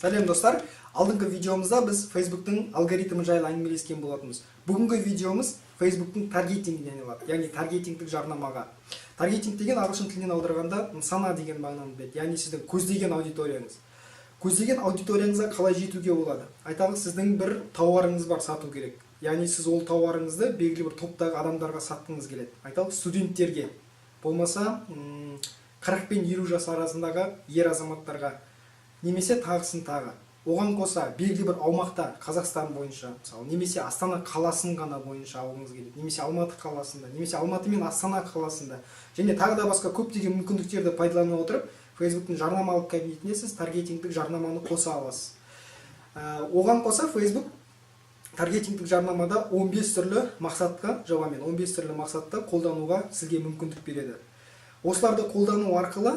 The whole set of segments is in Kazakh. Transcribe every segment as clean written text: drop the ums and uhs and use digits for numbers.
Сәлем достар, алдыңғы видеомызда біз Facebook'тың алгоритмі жайлы әңгімелескен болатынбыз. Бүгінгі видеомыз Facebook'тың таргетингіне айналады, яғни таргетингтік жарнамаға. Таргетинг деген ағылшын тілінен аударғанда нысана деген мағынаны береді, яғни сіздің көздеген аудиторияңыз. Көздеген аудиторияңызға қалай жетуге болады? Айталық, сіздің бір тауарыңыз бар, сату керек. Яғни сіз ол тауарыңызды белгілі бір топтағы адамдарға сатқыңыз келеді. Айталық, студенттерге, болмаса 40 пен 50 жас арасындағы ер азаматтарға, немесе тағысын тағы. Оған қоса белгілі бір аумақта Қазақстан бойынша, мысалы, немесе Астана қаласын ғана бойынша алғыңыз келеді, немесе Алматы қаласында, немесе Алматы мен Астана қаласында, және тағы да басқа көптеген мүмкіндіктерді пайдалана отырып, Facebook'тың жарнамалық кабинетіне сіз таргетингтік жарнаманы қоса аласыз. Оған қоса Facebook таргетингтік жарнамада 15 түрлі мақсатқа, жауамен 15 түрлі мақсатта қолдануға сізге мүмкіндік береді. Осыларды қолдану арқылы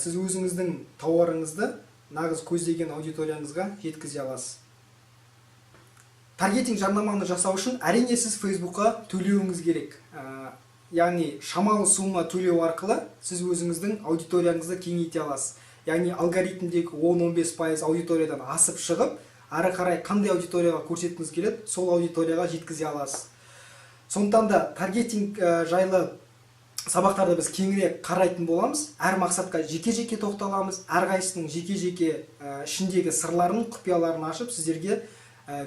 сіз өзіңіздің тауарыңызды нағыз көздеген аудиторияңызға жеткізе аласыз. Таргетинг жарнаманы жасау үшін әрине сіз Facebook'қа төлеуіңіз керек. Яғни шамалы сумма төлеу арқылы сіз өзіңіздің аудиторияңызды кеңейте аласыз. Яғни алгоритмдегі 10-15% аудиториядан асып шығып, ары қарай қандай аудиторияға көрсеткіңіз келеді, сол аудиторияға жеткізе аласыз. Сондықтан да таргетинг жайлы сабақтарды біз кеңірек қарайтын боламыз. Әр мақсатқа жеке-жеке тоқталамыз. Әрқайсының жеке-жеке ішіндегі сырларын, құпияларын ашып, сіздерге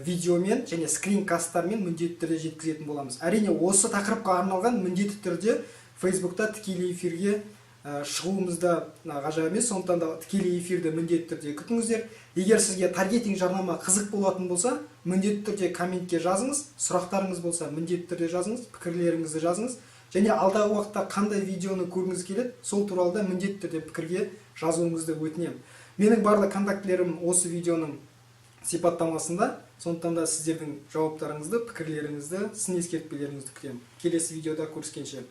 видеомен және скринкасттармен міндетті түрде жеткізетін боламыз. Әрине, осы тақырыпқа арналған міндетті түрде Facebook'та тікелей эфирге шығуымызда ғажап емес, сондықтан да тікелей эфирді міндетті түрде күтіңіздер. Егер сізге таргетинг жарнама қызық болатын болса, міндетті түрде комментке жазыңыз. Сұрақтарыңыз болса, міндетті түрде жазыңыз, пікірлеріңізді жазыңыз. Және алдағы уақытта қандай видеоны көргіңіз келеді, сол туралы да міндетті түрде пікірге жазуыңызды өтінемін. Менің барлық контактілерім осы видеоның сипаттамасында, сондықтан да сіздердің жауаптарыңызды, пікірлеріңізді, сын ескертпелеріңізді күтемін. Келесі видеода көріскенше.